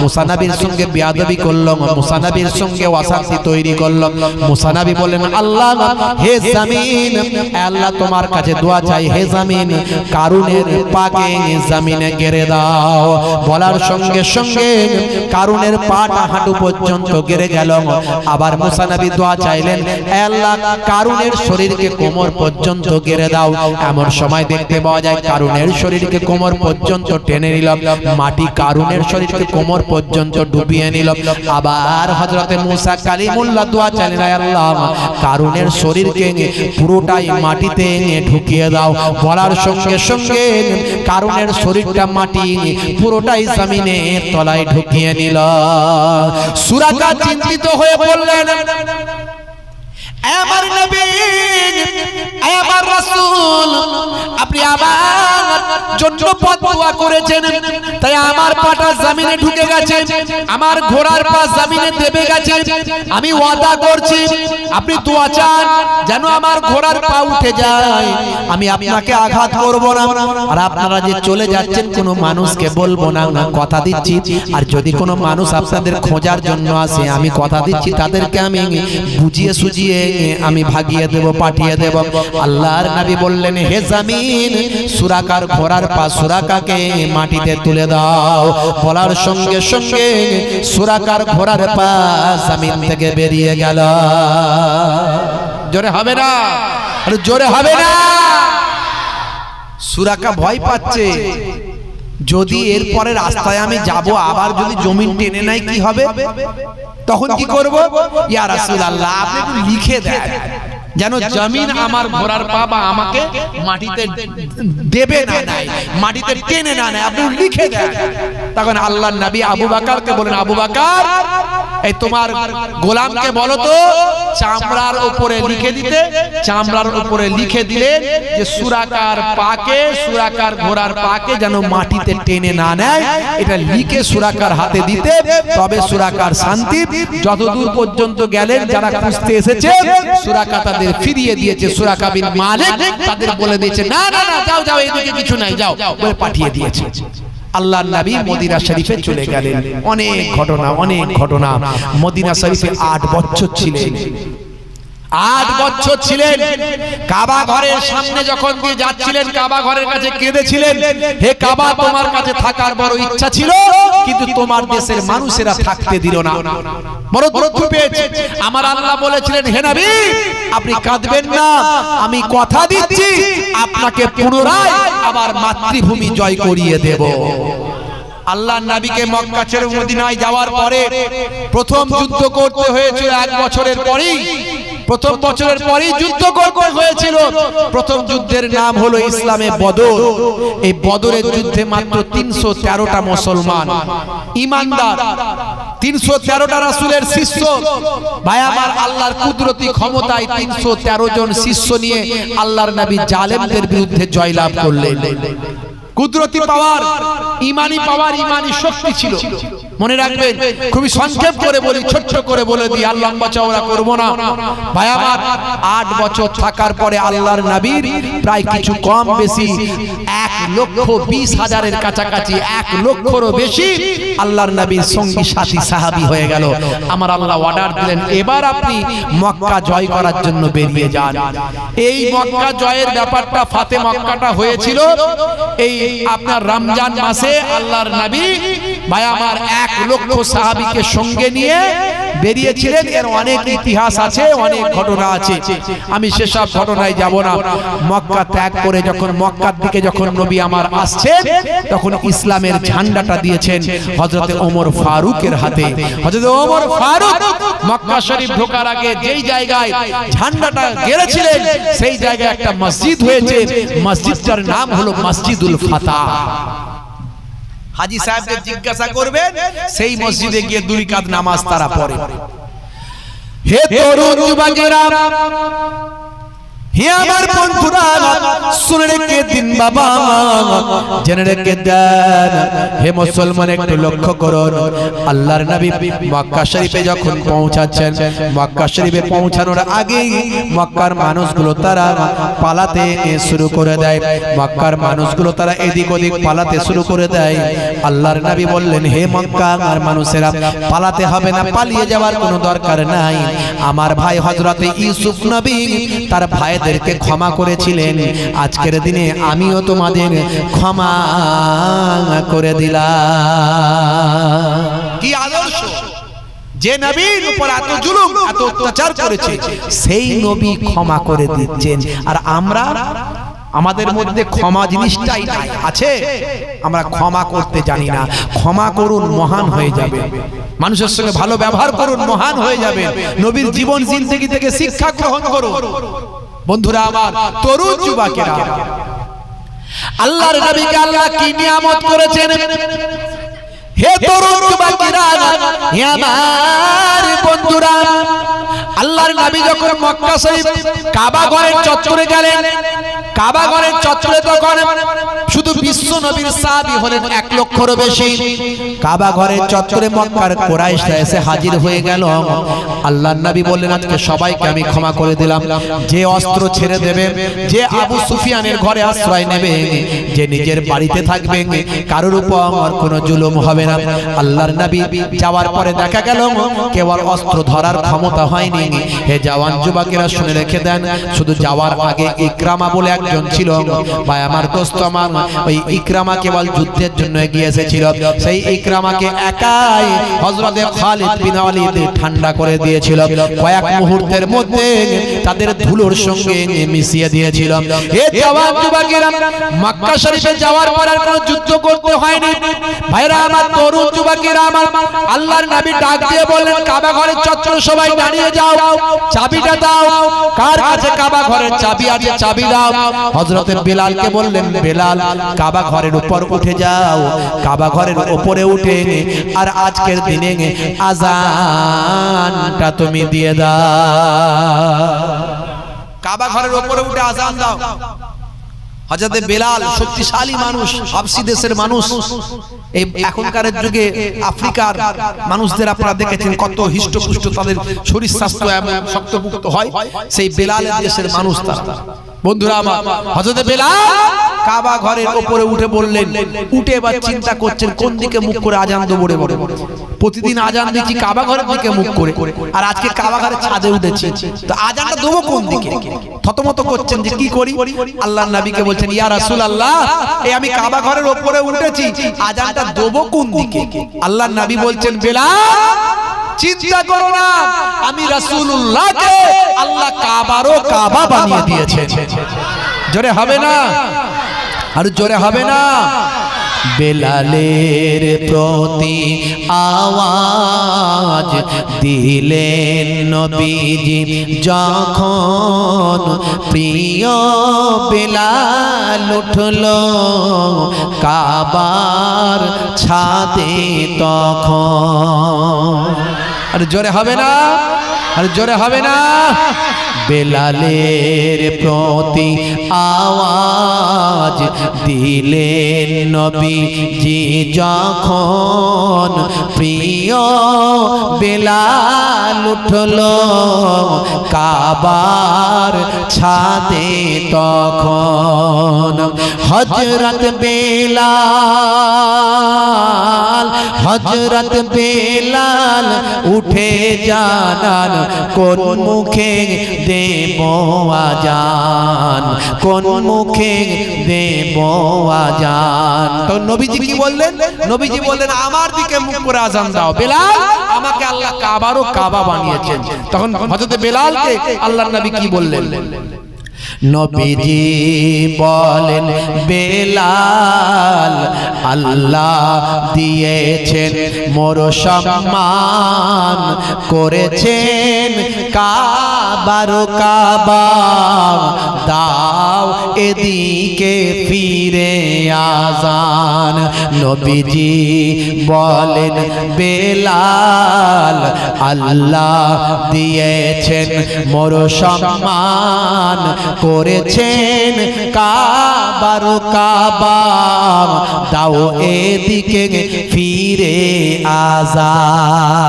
মুসা নবীর সঙ্গে বেয়াদবি করলো, মুসা নবীর সঙ্গে অশান্তি তৈরি করলো। মুসা নবী বললেন, আল্লাহ, হে জমিন, আল্লাহ তোমার কাছে দোয়া চাই, হে জমিন, কারুনের পাকে জমিনে গেড়ে দাও। বলার সঙ্গে সঙ্গে কারুনের পাটা হাঁটু পর্যন্ত গেড়ে গেল। আবার মুসা নবী দোয়া চাইলেন, আল্লাহ, কারুনের শরীরকে কোমর পর্যন্ত গেড়ে দাও। এমন সময় দেখতে পাওয়া যায়, কারুনের শরীরকে কোমর পর্যন্ত টেনে নিল, মাটি কারুনের শরীরকে কোমর পর্যন্ত ডুবিয়ে নিল। আবার হযরতে মুসা কালিমুল্লাহ দোয়া চাইলেন, আল্লাহ, কারুনের শরীরকে পুরোটাই মাটিতে ঢুকিয়ে দাও। বলার সঙ্গে সঙ্গে কারুনের শরীরটা মাটি পুরোটাই জমিনের তলায় ঢুকিয়ে নিল। সুরাকা চিন্তিত হয়ে বললেন, আমার নবী, আমার রাসূল, আপনি আমার জন্য বদদোয়া করেছেন, তাই আমার পাটা জমিনে ঢুকে গেছে। আমার ঘোড়ার পা জমিনে দেবে গেছে, আমি ওয়াদা করছি আপনি দোয়া চান যেন আমার ঘোড়ার পা উঠে যায়, আমি আপনাকে আঘাত করব না। আর আপনারা যে চলে যাচ্ছেন কোনো মানুষকে বলবো না, কথা দিচ্ছি। আর যদি কোনো মানুষ আপনাদের খোঁজার জন্য আসে, আমি কথা দিচ্ছি তাদেরকে আমি বুঝিয়ে সুজিয়ে আমি ভাগিয়ে দেব, পাঠিয়ে দেব। আল্লাহর নবী বললেন, হে জমিন, সুরাকার ঘোড়ার পা সুরাকাকে মাটিতে তুলে দাও। বলার সঙ্গে সঙ্গে সুরাকার ঘোড়ার পা জমিন থেকে বেরিয়ে গেল। জোরে হবে না? আরে জোরে হবে না? সুরাকা ভয় পাচ্ছে, যদি এরপরে রাস্তায় আমি যাব আবার যদি জমিন টেনে নাই কি হবে? তখন কি করব? ইয়া রাসূলুল্লাহ, আপনি একটু লিখে দেন যেন জমিন আমার ঘোড়ার পা বা আমাকে মাটিতে দেবে না, নাই মাটিতে টেনে না নেয়, আপনি লিখে দেন। তখন আল্লাহর নবী আবু বকরকে বলেন, আবু বকর, এই তোমার গোলামকে বলো তো চামড়ার উপরে লিখে দিতে। চামড়ার উপরে লিখে দিলেন যে সুরাকার পাকে, সুরাকার ঘোড়ার পাকে যেন মাটিতে টেনে না নেয়, এটা লিখে সুরাকার হাতে দিতে, তবে সুরাকার শান্তি। যতদূর পর্যন্ত গেলেন যারা খুঁজতে এসেছে, সুরাকা তাদের ফিরিয়ে দিয়েছে। সুরাকা বিন মালিক তাদের বলে দিয়েছে, না না না, যাও যাও, এইদিকে কিছু নাই, যাও, বলে পাঠিয়ে দিয়েছে। আল্লাহর নবী মদিনা শরীফে চলে গেলেন। অনেক ঘটনা, অনেক ঘটনা। মদিনা শরীফে 8 বছর ছিলেন। 8 বছর ছিলেন। কাবা ঘরের সামনে যখন দিয়ে যাচ্ছিলেন, কাবা ঘরের কাছে কেঁদেছিলেন, হে কাবা, তোমার কাছে থাকার বড় ইচ্ছা ছিল, কিন্তু তোমার দেশের মানুষেরা থাকতে দিল না, বড় দুঃখ পেয়েছে। আমার আল্লাহ বলেছিলেন, হে নবী, আপনি কাঁদবেন না, আমি কথা দিচ্ছি আপনাকে পুনরায় আবার মাতৃভূমি জয় করিয়ে দেব। আল্লাহর নবীকে মক্কা ছেড়ে মদিনায় যাওয়ার পরে প্রথম যুদ্ধ করতে হয়েছিল 1 বছরের পরেই। প্রথম বছরের পরেই যুদ্ধ করতে হয়েছিল। প্রথম যুদ্ধের নাম হলো ইসলামে বদর। এই বদরের যুদ্ধে মাত্র 313টা মুসলমান ঈমানদার, 313টা রাসূলের শিষ্য। ভাই আমার, আল্লাহর কুদরতি ক্ষমতায় 313 জন শিষ্য নিয়ে আল্লাহর নবী জালেমদের বিরুদ্ধে জয়লাভ করলেন। কুদরতি পাওয়ার, ইমানি পাওয়ার, ইমানি শক্তি ছিল। মনে রাখবেন, খুবই সংক্ষেপ করে বলি, ছোট্ট করে বলে দিই, আর লম্বা চওড়া করব না। ভাই আমার, 8 বছর থাকার পরে আল্লাহর নবীর প্রায় কিছু কম বেশি 1,20,000-এর কাছাকাছি, 1 লক্ষেরও বেশি আল্লাহর নবীর সঙ্গী সাথী সাহাবী হয়ে গেল। আমার আল্লাহ অর্ডার দিলেন, এবার আপনি মক্কা জয় করার জন্য বেরিয়ে যান। এই মক্কা জয়ের ব্যাপারটা, ফাতে মক্কাটা হয়েছিল এই আপনার রমজান মাসে। আল্লাহর নবী ভাই আমার 1 লক্ষ সাহাবীকে সঙ্গে নিয়ে বেরিয়েছিলেন। এর অনেক ইতিহাস আছে, অনেক ঘটনা আছে, আমি সেসব ঘটনায় যাব না। মক্কা ত্যাগ করে যখন মক্কার দিকে যখন নবী আমার আসছেন, তখন ইসলামের ঝান্ডাটা দিয়েছেন হযরতে ওমর ফারুকের হাতে। হযরতে ওমর ফারুক মক্কা শরীফ ঢোকার আগে যেই জায়গায় ঝান্ডাটা গেড়েছিলেন, সেই জায়গায় একটা মসজিদ হয়েছে। মসজিদটার নাম হলো মসজিদুল ফাতাহ। হাজী সাহেবকে জিজ্ঞাসা করবেন, সেই মসজিদে গিয়ে 2 রাকাত নামাজ তারা পড়ে। হে তরুণ যুবকেরা, হে আমার বন্ধুরা, শুনে রেখে দিন বাবা, জেনে রেখে দেন। হে মুসলমান, একটু লক্ষ্য করুন, আল্লাহর নবী মক্কা শরীফে যখন পৌঁছাচ্ছেন, মক্কা শরীফে পৌঁছানোর আগেই মক্কার মানুষগুলো তারা পালাতে শুরু করে দেয়। মক্কার মানুষগুলো তারা এদিক ওদিক পালাতে শুরু করে দেয়। আল্লাহর নবী বললেন, হে মক্কার মানুষেরা, পালাতে হবে না, পালিয়ে যাওয়ার কোনো দরকার নাই। আমার ভাই হযরতে ইউসুফ নবী তার ভাই কে ক্ষমা করেছিলেন, আজকের দিনে আমিও তোমাদের ক্ষমা করে দিলাম। কি আদর্শ! যে নবীর উপর এত জুলুম, এত অত্যাচার করেছে, সেই নবী ক্ষমা করে দিচ্ছেন। আর আমরা, আমাদের মধ্যে ক্ষমা জিনিসটাই নাই, আছে, আমরা ক্ষমা করতে জানি না। ক্ষমা করুন, মহান হয়ে যাবে। মানুষের সঙ্গে ভালো ব্যবহার করুন, মহান হয়ে যাবে। নবীর জীবন জিন্দেগি থেকে শিক্ষা গ্রহণ করুন। বন্ধুরা আমার, তরুণ যুবকেরা, আল্লাহর নবীকে আল্লাহ কি নিয়ামত করেছেন। হে তরুণ যুবকেরা, হে আমার বন্ধুরা, আল্লাহর নবী যখন মক্কা শরীফ কাবা ঘরের চত্বরে গেলেন, কাবা ঘরের চত্বরে তখন শুধু বিশ্ব নবীর সাহাবী হলেন 1 লক্ষেরও বেশি। কাবা ঘরের চত্বরে মক্কার কুরাইশরা এসে হাজির হয়ে গেল। আল্লাহর নবী বললেন আজকে সবাইকে আমি ক্ষমা করে দিলাম। যে অস্ত্র ছেড়ে দেবে, যে আবু সুফিয়ানের ঘরে আশ্রয় নেবে, যে নিজের বাড়িতে থাকবে, কারোর উপর কোনো জুলুম হবে না। আল্লাহর নবী যাওয়ার পরে দেখা গেল কেবল অস্ত্র ধরার ক্ষমতা হয়নি। হে জওয়ান যুবকেরা শুনে রেখে দেন, শুধু যাওয়ার আগে ইকরামা বলে একজন ছিল, ভাই আমার দোস্ত আমার, ওই ইকরামা কেবল যুদ্ধের জন্য এগিয়ে এসেছিল। সেই ইকরামাকে একাই হযরতে খালিদ বিন ওয়ালিদ ঠান্ডা করে দিয়েছিল। কয়েক মুহূর্তের মধ্যে তাদের ধুলোর সঙ্গে মিশিয়ে দিয়েছিল। হে জওয়ান যুবকেরা, মক্কা শরীফে যাওয়ার পর আর কোনো যুদ্ধ করতে হয়নি। ভাইরা আমার, তরুণ যুবকেরা আমার, আল্লাহর নবী ডাক দিয়ে বললেন কাবা ঘরের চত্বরে সবাই দাঁড়িয়ে যাও, চাবিটা দাও। কার কাছে কাবা ঘরের চাবি আছে? চাবি দাও। হযরতে বেলালকে বললেন, বেলাল কাবা ঘরের উপর উঠে যাও, কাবা ঘরের উপরে উঠে আর আজকের দিনে আযানটা তুমি দিয়ে দাও। কাবা ঘরের উপরে উঠে আযান দাও। হযরতে বেলাল শক্তিশালী মানুষ, হাবশী দেশের মানুষ। এই এখনকার যুগে আফ্রিকার মানুষদের আপনারা দেখেছেন কত হিষ্টপুষ্ট, তাদের শরীর স্বাস্থ্য এমন শক্তপুক্ত হয়। সেই বেলালের দেশের মানুষ তারা। বন্ধুরা আমার, হযরতে বেলাল কাবা ঘরের উপরে উঠে বললেন, উঠে এবার চিন্তা করছেন কোন দিকে মুখ করে আজান দেবো রে বড়। প্রতিদিন আজান দিচ্ছি কাবা ঘরের দিকে মুখ করে, আর আজকে কাবা ঘরের ছাদে উঠেছি, তো আজানটা দেবো কোন দিকে? থতমত করছেন যে কি করি। আল্লাহর নবীকে বলছেন, ইয়া রাসূলুল্লাহ, এই আমি কাবা ঘরের উপরে উঠেছি, আজানটা দেবো কোন দিকে? আল্লাহর নবী বলছেন, বেলাল চিন্তা করো না, আমি রাসূলুল্লাহকে আল্লাহ কাবারও কাবা বানিয়ে দিয়েছেন। জোরে হবে না? আর জোরে হবে না? বেলালের প্রতি আওয়াজ দিলেন নবীজি যখন, প্রিয় বেলাল উঠল কাবার ছাদে তখন। আর জোরে হবে না? আর জোরে হবে না? বেলালের প্রতি আওয়াজ দিলেন নবীজি যখন, প্রিয় বেলাল উঠল কাবার ছাদে তখন। হযরত বেলাল, হযরত বেলাল উঠে জানান কোন মুখে দেব আজান, কোন মুখে দেব আজান। তো নবীজি কি বললেন? নবীজি বললেন, আমার দিকে মুখ করে আজান দাও। বেলাল, আমাকে আল্লাহ কাবারও কাবা বানিয়েছেন। তখন হযরত বেলালকে আল্লাহর নবী কি বললেন? নবীজি বলেন, বেলাল আল্লাহ দিয়েছেন মোর সম্মান, করেছেন কাবার কাবা, দাও এদিকে ফিরে আজান। নবীজি বলেন, বেলাল আল্লাহ দিয়েছেন মোর সম্মান, করেছেন কাবার কাবা, দাও এদিকে ফিরে আজান।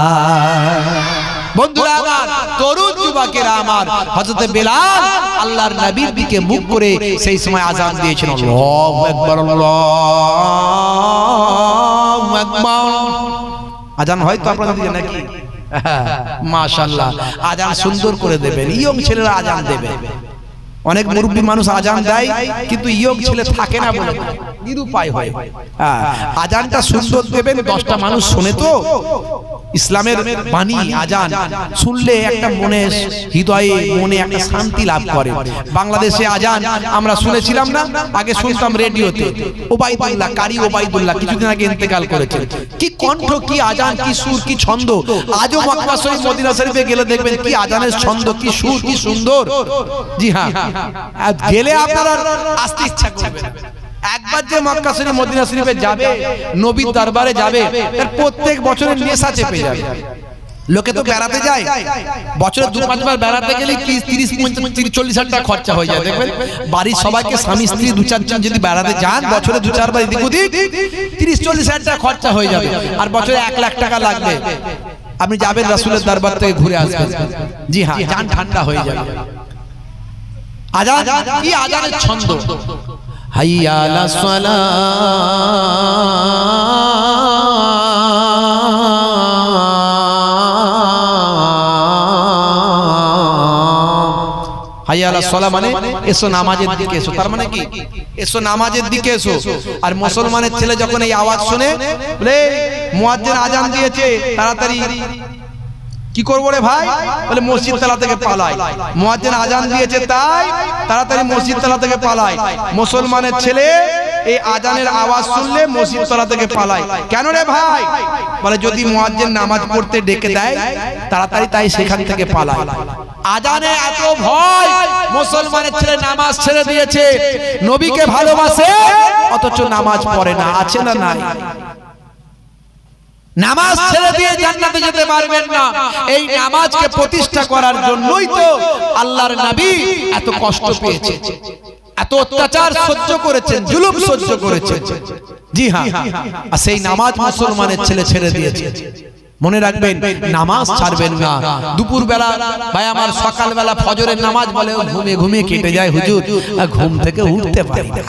বন্ধুরা আমার, তরুণ যুবকেরা আমার, হযরতে বেলাল আল্লাহর নবীর দিকে মুখ করে সেই সময় আজান দিয়েছেন। আল্লাহু আকবার, আল্লাহু আকবার। আজান হয়তো আপনারা দিলেন নাকি? মাশাআল্লাহ, আজান সুন্দর করে দেবেন। ইয়ং ছেলেরা আজান দেবে। অনেক মুরব্বী মানুষ আজান দেয়, কিন্তু ইয়ং ছেলে থাকে না বলে নিরুপায় হয়। আজানটা সুন্দর দেবেন, 10টা মানুষ শোনে তো। ইসলামের বাণী আজান শুনলে একটা মনে, হৃদয়ে মনে একটা শান্তি লাভ করে। বাংলাদেশে আজান আমরা শুনেছিলাম না, আগে শুনতাম রেডিওতে। ওবাইদুল্লাহ, কারি ওবাইদুল্লাহ কিছুদিন আগে ইন্তেকাল করেছেন। কি কণ্ঠ, কি আজান, কি সুর, কি ছন্দ। আজও মক্কা শরীফ, মদিনা শরীফে গেলে দেখবেন কি আজানের ছন্দ, কি সুর, কি সুন্দর। জি হ্যাঁ, গেলে আপনারা আসতে ইচ্ছা করবে। একবার যে মক্কা শরীফ, মদিনা শরীফে যাবে, নবীর দরবারে যাবে, তার প্রত্যেক বছরের নেশা চেপে যাবে। লোকে তো বেড়াতে যায়, বছরে 2-5 বার বেড়াতে গেলে 30-40 টাকা খরচা হয়ে যায়। দেখবেন বাড়ির সবাইকে স্বামী স্ত্রী 2-4 জন যদি বেড়াতে যান, বছরে 2-4 বার এদিক ওদিক 30-40 হাজার টাকা খরচা হয়ে যাবে, আর বছরে 1 লাখ টাকা লাগবে। আপনি যাবেন রাসূলের দরবার থেকে ঘুরে আসবেন, জি হ্যাঁ, জান ঠান্ডা হয়ে যাবে। আজান কি আজানের ছন্দ, হাইয়া আলাস সালাহ, হাইয়া আলাস সালাহ মানে এসো নামাজের দিকে এসো, তার মানে কি এসো নামাজের দিকে এসো। আর মুসলমানের ছেলে যখন এই আওয়াজ শুনে বলে মুয়াজ্জিন আজান দিয়েছে, তাড়াতাড়ি কি করবো রে ভাই, বলে মসজিদ তলা থেকে পালাই, মুয়াজ্জিন আজান দিয়েছে তাই তাড়াতাড়ি মসজিদ তলা থেকে পালাই। মুসলমানের ছেলে এই আজানের আওয়াজ শুনলে মসজিদ তলা থেকে পালায়। কেন রে ভাই, বলে যদি মুয়াজ্জিন নামাজ পড়তে ডেকে দেয় তাড়াতাড়ি তাই সেখান থেকে পালায়। আজানে এত ভয়, মুসলমানের ছেলে নামাজ ছেড়ে দিয়েছে, নবীকে ভালোবাসে অথচ নামাজ পড়ে না, আছে না নাই? নামাজ ছেড়ে দিয়ে জান্নাতে যেতে পারবেন না। এই নামাজকে প্রতিষ্ঠা করার জন্যই তো আল্লাহর নবী এত কষ্ট পেয়েছে, এত অত্যাচার সহ্য করেছেন, জুলুম সহ্য করেছেন। জি হ্যাঁ, আর সেই নামাজ মুসলমানের ছেলে ছেড়ে দিয়েছে। মনে রাখবেন নামাজ ছাড়বেন না। দুপুর বেলা ভাই আমার সকাল বেলা ফজরের নামাজ বলে ঘুমিয়ে ঘুমিয়ে কেটে যায় হুজুর, ঘুম থেকে উঠতে পারি না।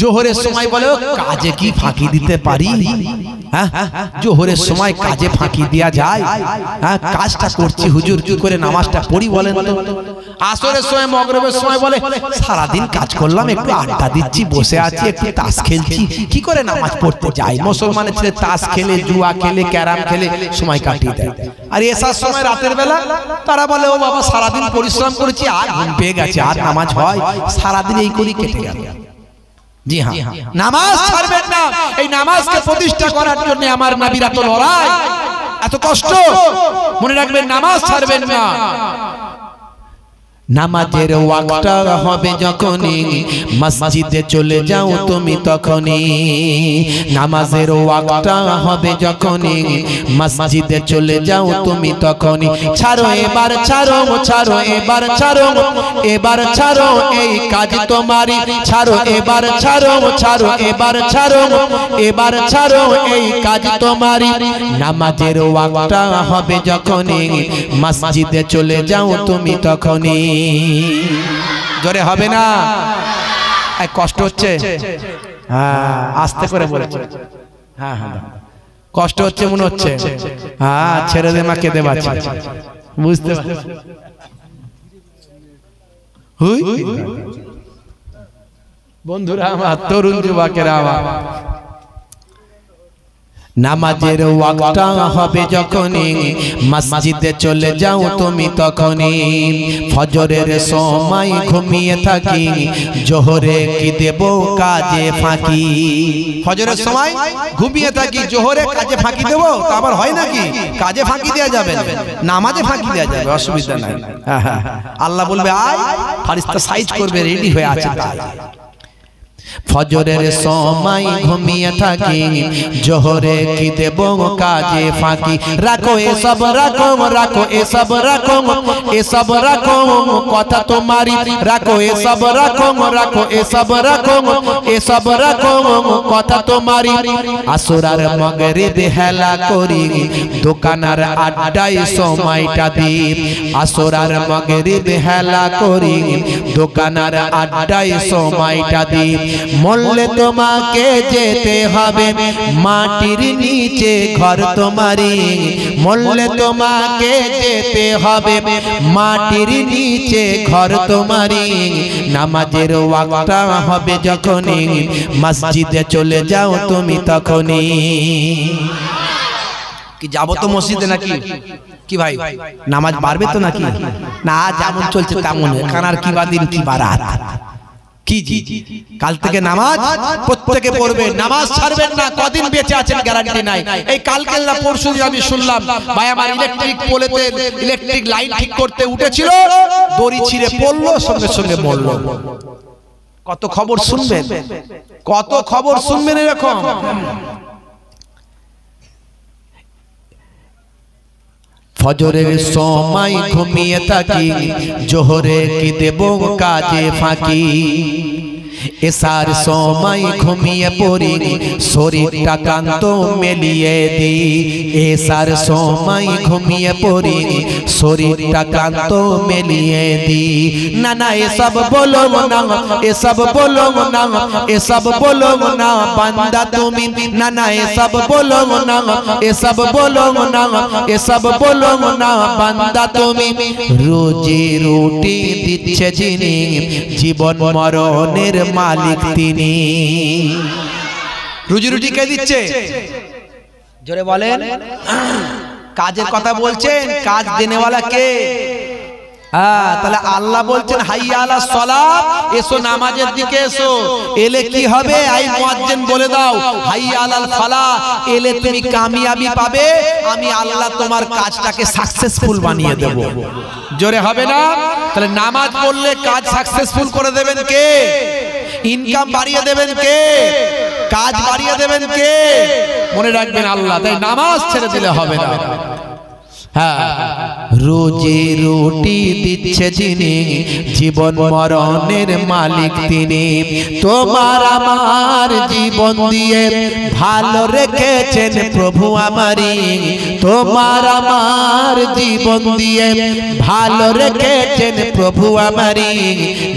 জোহরের সময় বলে কাজে কি ফাঁকি দিতে পারি, হ্যাঁ জোহরের সময় কাজে ফাঁকি দেয়া যায়, হ্যাঁ কাজটা করছি হুজুর কি করে নামাজটা পড়ি বলেন তো। আসরের সময় মাগরিবের সময় বলে সারাদিন কাজ করলাম, একটু আড্ডা দিচ্ছি, বসে আছি, একটু তাস খেলছি, কি করে নামাজ পড়তে যাই। মুসলমানের ছেলে তাস খেলে, জুয়া খেলে, ক্যারাম খেলে সময় কাটিয়ে দেয়। আর এসার সময় রাতের বেলা তারা বলে ও বাবা সারাদিন পরিশ্রম করেছি, আর ঘুম পেয়ে গেছে, আর নামাজ হয়, সারাদিন এই করি কেটে গেল। জি হ্যাঁ, নামাজ ছাড়বেন না। এই নামাজকে প্রতিষ্ঠা করার জন্য আমার নবীর এত লড়াই, এত কষ্ট। মনে রাখবেন নামাজ ছাড়বেন না। নামাজের ওয়াক্তটা হবে যখনই মসজিদে চলে যাও তুমি তখনই, নামাজের ওয়াক্তটা হবে যখনই মসজিদে চলে যাও তুমি তখনই। ছাড়ো এবার ছাড়ো, ছাড়ো এবার ছাড়ো, এবার ছাড়ো এই কাজ তোমারই, ছাড়ো এবার ছাড়ো, ছাড়ো এবার ছাড়ো, এবার ছাড়ো এই কাজ তোমারই। নামাজের ওয়াক্তটা হবে যখনই মসজিদে চলে যাও তুমি তখনই। জোরে হবে না, কষ্ট হচ্ছে, হ্যাঁ আস্তে করে বলেছে, হ্যাঁ হ্যাঁ কষ্ট হচ্ছে মনে হচ্ছে, হ্যাঁ ছেড়ে দে মা কেঁদে বাঁচে, বুঝতে পারছি। বন্ধুরা আমার, তরুণ যুবকেরা আমার, নামাজের ওয়াক্তটা হবে যখনই মসজিদে চলে যাও তুমি তখনই। ফজরের সময় ঘুমিয়ে থাকি, জোহরে কি দেব কাজে ফাঁকি। ফজরের সময় ঘুমিয়ে থাকি, জোহরে কাজে ফাঁকি দেব, তা আবার হয় নাকি? কাজে ফাঁকি দেওয়া যাবে, নামাজে ফাঁকি দেওয়া যাবে, অসুবিধা নাই। আল্লাহ বলবে আয়, ফারিস্তা সাইজ করবে, রেডি হয়ে আছে তাই। ফজরের সময় ঘুমিয়ে থাকি, জোহরে কি দেব কাজে ফাঁকি। রাখো এসব রাখো, রাখো এসব রাখো, এসব রাখো কথা তোমারি, রাখো এসব রাখো, রাখো এসব রাখো, এসব রাখো কথা তোমারি। আসরার মাগরিব হেলা করি, দোকানার আড্ডায় সময়টা দিই। আসরার মাগরিব হেলা করি, দোকানার আড্ডায় সময়টা দিই। মরলে তোমাকে যেতে হবে মাটির নিচে ঘর তোমারি, মরলে তোমাকে যেতে হবে মাটির নিচে ঘর তোমারি। নামাজের ওয়াক্তটা হবে যখনই মসজিদে চলে যাও তুমি তখনই। কি যাবো তো মসজিদে নাকি? কি ভাই নামাজ বাড়বে তো নাকি? না যেমন চলছে তেমন, কানার কি বা দিন কি বা রাত। কি জি কাল থেকে নামাজ প্রত্যেকে পড়বে, নামাজ ছাড়বেন না। কদিন বেঁচে আছেন গ্যারান্টি নাই। এই কালকে না পরশু আমি শুনলাম ভাই আমার ইলেকট্রিক পোলেতে ইলেকট্রিক লাইন ঠিক করতে উঠেছিল, দড়ি ছিঁড়ে পড়লো, সঙ্গে সঙ্গে মরলো। কত খবর শুনবেন, কত খবর শুনবেন এরকম। ফজরের সময় ঘুমিয়ে থাকি, জোহরে কি দেব কাজে ফাঁকি। এসার সময় ঘুমিয়ে পড়ি, শরীরটা ক্লান্ত মেলিয়ে দিই। এসার সময় ঘুমিয়ে পড়ি, শরীরটা ক্লান্ত মেলিয়ে দিই। না না এসব বলো না, এসব বলো না, এসব বলো না বান্দা তুমি। না না এসব বলো না, এসব বলো না, এসব বলো না বান্দা তুমি। রোজি রুটি দিচ্ছে যিনি, জীবন মরণের মালিক তিনি। রুজি রুটি কে দিচ্ছে? জোরে বলেন। কাজের কথা বলছেন, কাজ দেনেওয়ালা কে? তাহলে আল্লাহ বলছেন হাইয়া আলাস সালাত, এসো নামাজের দিকে এসো। এলে কি হবে? আই মুয়াজ্জিন বলে দাও হাইয়া আলাল ফালাহ, এলে তুমি কামিয়াবি পাবে, আমি আল্লাহ তোমার কাজটাকে সাকসেসফুল বানিয়ে দেব। জোরে হবে না? তাহলে নামাজ পড়লে কাজ সাকসেসফুল করে দেবেন কে? ইনকাম বাড়িয়ে দেবেন কে? কাজ বাড়িয়ে দেবেন কে? মনে রাখবেন আল্লাহ। তাই নামাজ ছেড়ে দিলে হবে না। রোজি রুটি দিচ্ছে যিনি, জীবন মরণের মালিক তিনি। তোমার আমার জীবন দিয়ে ভালো রেখেছেন প্রভু আমারই। তোমার আমার জীবন দিয়ে ভালো রেখেছেন প্রভু আমারই।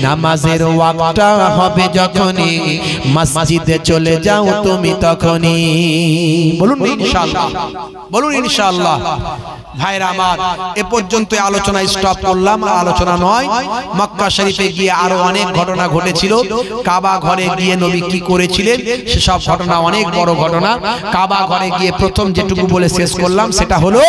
নামাজের ওয়াক্তটা হবে যখনই, মসজিদে চলে যাও তুমি তখনই। বলুন ইনশাআল্লাহ, বলুন ইনশাআল্লাহ। ভাইরা আমার, এ পর্যন্ত আলোচনা স্টপ করলাম। আলোচনা নয়, মক্কা শরীফে গিয়ে আরো অনেক ঘটনা ঘটেছিল। কাবা ঘরে গিয়ে নবী কি করেছিলেন সেসব ঘটনা অনেক বড় ঘটনা। কাবা ঘরে গিয়ে প্রথম যেটুকু বলে শেষ করলাম সেটা হলো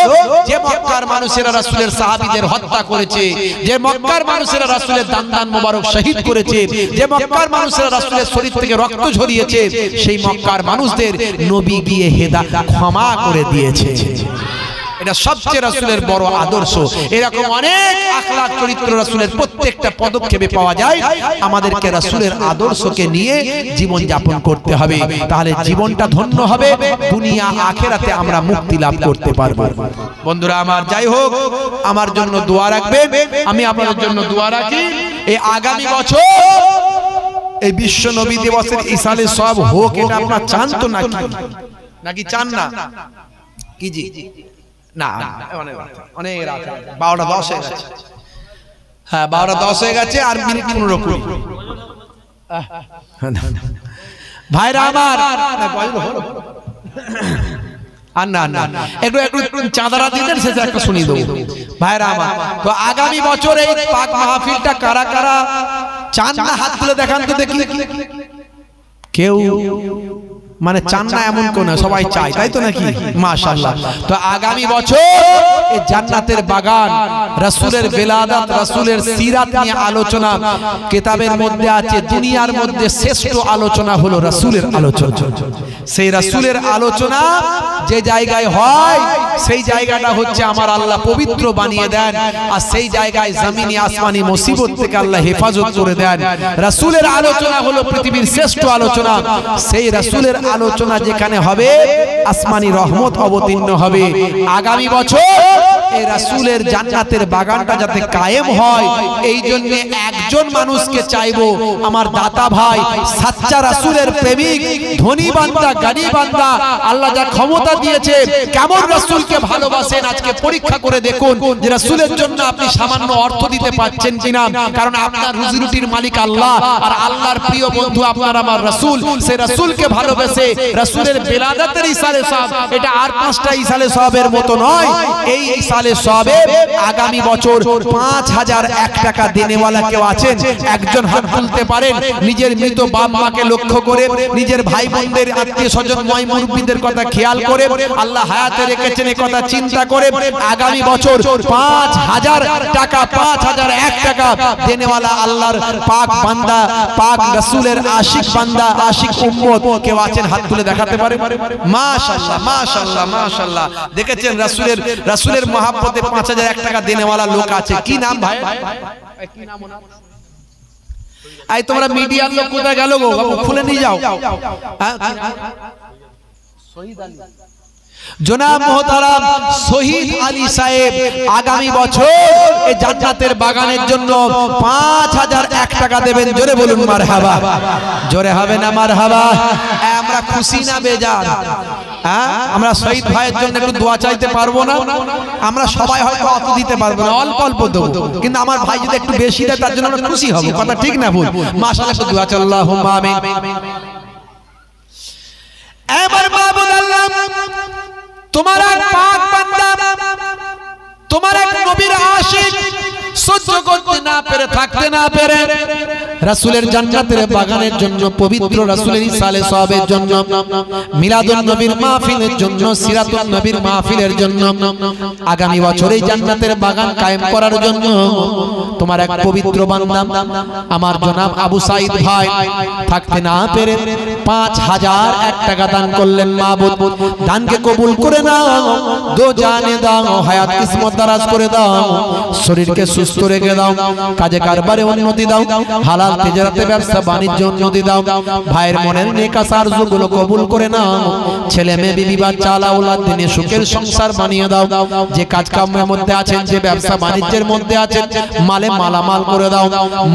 যে মক্কার মানুষেরা রাসূলের সাহাবীদের হত্যা করেছে, যে মক্কার মানুষেরা রাসূলের দান মোবারক শহীদ করেছে, যে মক্কার মানুষেরা রাসূলের শরীর থেকে রক্ত ঝরিয়েছে, সেই মক্কার মানুষদের নবী গিয়ে ক্ষমা করে দিয়েছে। এটা সবচেয়ে রাসূলের বড় আদর্শ। এরকম অনেক আখলাক চরিত্র রাসূলের প্রত্যেকটা পদক্ষেপে পাওয়া যায়। আমাদেরকে রাসূলের আদর্শকে নিয়ে জীবন যাপন করতে হবে, তাহলে জীবনটা ধন্য হবে, দুনিয়া আখিরাতে আমরা মুক্তি লাভ করতে পারবো। বন্ধুরা আমার, যাই হোক, আমার জন্য দোয়া রাখবেন, আমি আপনাদের জন্য দোয়া রাখি। এই আগামী বছর এই বিশ্ব নবী দিবসের ইসালে সব হোক, এটা আপনারা চান তো নাকি চান না? কি জি না, অনেক রাত, 12:10 হয়ে গেছে। হ্যাঁ, 12:10 হয়ে গেছে, আর মিনিট 15 ভাইরা আমার। একটু চাঁদারা দিতেন, সেটা একটা শুনিয়ে দেবো। ভাইরা আমার, তো আগামী বছর এই পাক মাহফিলটা কারা কারা চান না হাত তুলে দেখান তো দেখি। কেউ মানে চান না এমন কোন, সবাই চায়, তাই তো নাকি? মাশাআল্লাহ। তো আগামী বছর এই জান্নাতের বাগান, রাসূলের বেলাদাত, রাসূলের সিরাত নিয়ে আলোচনা কিতাবের মধ্যে আছে। দুনিয়ার মধ্যে শ্রেষ্ঠ আলোচনা হলো রাসূলের আলোচনা। সেই রাসূলের আলোচনা যে জায়গায় হয়, সেই জায়গাটা হচ্ছে আমার আল্লাহ পবিত্র বানিয়ে দেন, আর সেই জায়গায় জমিনি আসমানি মুসিবত থেকে আল্লাহ হেফাজত করে দেন। রাসূলের আলোচনা হলো পৃথিবীর শ্রেষ্ঠ আলোচনা। সেই রাসূলের আলোচনা যেখানে হবে, আসমানি রহমত অবতীর্ণ হবে। আগামী বছর এই রাসূলের জান্নাতের বাগানটা যাতে কায়েম হয়, এই জন্য একজন মানুষকে চাইবো, আমার দাতা ভাই, সাচ্চা রাসূলের প্রেমিক, ধনী বান্দা, গানি বান্দা, আল্লাহ যা ক্ষমতা দিয়েছে, কেমন রাসূলকে ভালোবাসেন আজকে পরীক্ষা করে দেখুন যে রাসূলের জন্য আপনি সামান্য অর্থ দিতে পারছেন কিনা। কারণ আপনার রুজি রুটির মালিক আল্লাহ, আর আল্লাহর প্রিয় বন্ধু আপনার আমার রাসূল। সেই রাসূলকে ভালোবেসে রাসূলের বেলাদাতের ইসালে সওয়াব, এটা আর 5টা ইসালে সওয়াবের মতো নয়। এই ইসালে সওয়াবে আগামী বছর 5001 টাকা দেনেওয়ালা কেউ আছেন? একজন হাত তুলতে পারেন? নিজের মৃত বাপ মাকে লক্ষ্য করে, নিজের ভাই বোনদের, আত্মীয় স্বজন, ময় মুরব্বিদের কথা খেয়াল করে, আল্লাহ হায়াতে রেখেছেন এই কথা চিন্তা করে, আগামী বছর 5000 টাকা, 5001 টাকা দেনেওয়ালা আল্লাহর পাক বান্দা, পাক রাসূলের আশিক বান্দা, আশিক উম্মত কেউ আছেন? হাত তুলে দেখাতে পারে? মাশাআল্লাহ, মাশাআল্লাহ, মাশাআল্লাহ। দেখেছেন রাসূলের মহব্বতে 5001 টাকা দেনেওয়ালা লোক আছে। কি নাম ভাই? কি নাম ওনার? আই তোমরা মিডিয়ার লোক কোথায় গেল গো? বাবু খুলে নিয়ে যাও। শহীদ আলী। জনাব মোহতারাম শহীদ আলী সাহেব আগামী বছর এই জান্নাতের বাগানের জন্য 5001 টাকা দেবেন। জোরে বলুন মারহাবা। জোরে হবে না মারহাবা? আমরা খুশি না বেজার? আমরা শহীদ ভাইয়ের জন্য একটু দোয়া চাইতে পারবো না? আমরা সবাই হয়তো অত দিতে পারবো না, অল্প অল্প দেবো, কিন্তু আমার ভাই যদি একটু বেশি দেয় তার জন্য আমরা খুশি হব। কথা ঠিক না ভুল? মাশাআল্লাহ, একটু দোয়া চাই। আল্লাহুম্মা আমিন। এবার মাবুদ আল্লাহ, তোমার এক পাক বান্দা, তোমার এক নবীর আশিক সহ্য করতে না পেরে, থাকতে না পেরে রাসূলের জান্নাতের বাগানের জন্য, পবিত্র রাসূলের ইসালে সওয়াবের জন্য, মিলাদুন নবীর মাহফিলের জন্য, সিরাতুন নবীর মাহফিলের জন্য, আগামী বছর এই জান্নাতের বাগান কায়েম করার জন্য তোমার এক পবিত্র বান্দা আমার জনাব আবু সাঈদ ভাই থাকতে না পেরে 5001 টাকা দান করলেন। মাবুদ, দানকে কবুল করে নাও, দো জানে দাও, হায়াত কিসমত দারাজ করে দাও, শরীরকে সুস্থ রেখে দাও, কাজে কারবারে উন্নতি দাও, হালাল তিজারতে ব্যবসা বাণিজ্য উন্নতি দাও, ভাইয়ের মনের নেক আশা আরজুগুলো কবুল করে নাও, ছেলে মেয়ে বিবি বাচ্চা আওলাদ দিনে সুখের সংসার বানিয়ে দাও, যে কাজ কামের মধ্যে আছেন, যে ব্যবসা বাণিজ্যের মধ্যে আছেন, মালে মালামাল করে দাও।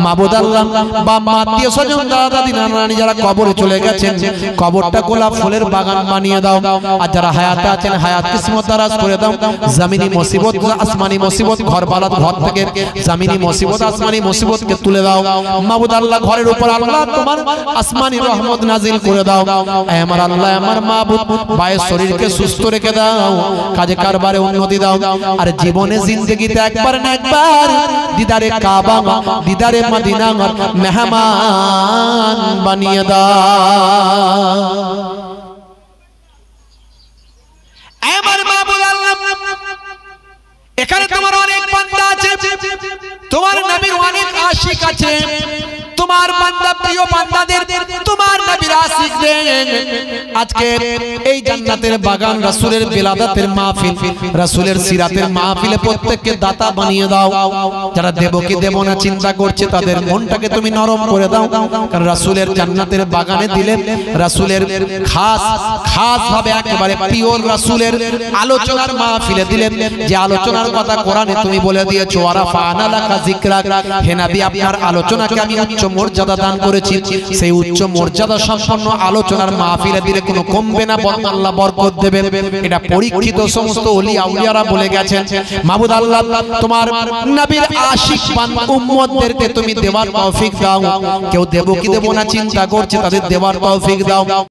মাবুদ আল্লাহ, বাবা আত্মীয় স্বজন দাদা দাদি নানা নানি যারা কবরে চলে গেছেন, কবরটা গোলাপ ফুলের বাগান বানিয়ে দাও, আর যারা হায়াতে আছেন হায়াত কিসমত দারাজ করে দাও, জমিনি মুসিবত আসমানি মুসিবত, ঘর বালাত ঘর থেকে জমিনি মুসিবত আসমানি মুসিবতকে তুলে দাও। মাবুদ আল্লাহ, ঘরের উপর আল্লাহ তোমার আসমানি রহমত নাজিল করে দাও। আমার আল্লাহ, আমার মাবুদ, ভাইয়ের শরীরকে সুস্থ রেখে দাও, কাজে কারবারে উন্নতি দাও, আর জীবনে জিন্দেগিতে একবার না একবার দিদারে কাবা, দিদারে মদিনা মেহমান বানিয়ে দাও। আমার মাবুদ আল্লাহ, এখানে তোমার অনেক বান্দা আছে, তোমার নবীর অনেক আশিক আছে, তোমার বান্দা প্রিয় বান্দাদের তোমার নবীর আশিকদের আজকে এই জান্নাতের বাগান, রাসূলের বিলাদাতের মাহফিল, রাসূলের সিরাতের মাহফিলে প্রত্যেককে দাতা বানিয়ে দাও। যারা দেব কি দেব না চিন্তা করছে, তাদের মনটাকে তুমি নরম করে দাও, কারণ রাসূলের জান্নাতের বাগানে দিলে রাসূলের খাস ভাবে একেবারে পিওর রাসূলের আলোচনার মাহফিলে দিলে, যে আলোচনার কথা কোরআনে তুমি বলে দিয়েছো, আরাফানা লাকা যিকরাক, হে নবী আপনার আলোচনাকে আমি উচ্চ মর্যাদা দান করেছি, সেই উচ্চ মর্যাদা সম্পন্ন আলোচনার মাহফিলে দিলে কোনো কমবে না, বরং আল্লাহ বরকত দেবে। এটা পরীক্ষিত সমস্ত ওলি আউলিয়ারা বলে গেছেন। মাবুদ আল্লাহ, তোমার নবীর আশিক উম্মতদেরকে তুমি দেওয়ার তৌফিক দাও, কেউ দেব কি দেব না চিন্তা করছে, তাদের দেওয়ার তৌফিক দাও।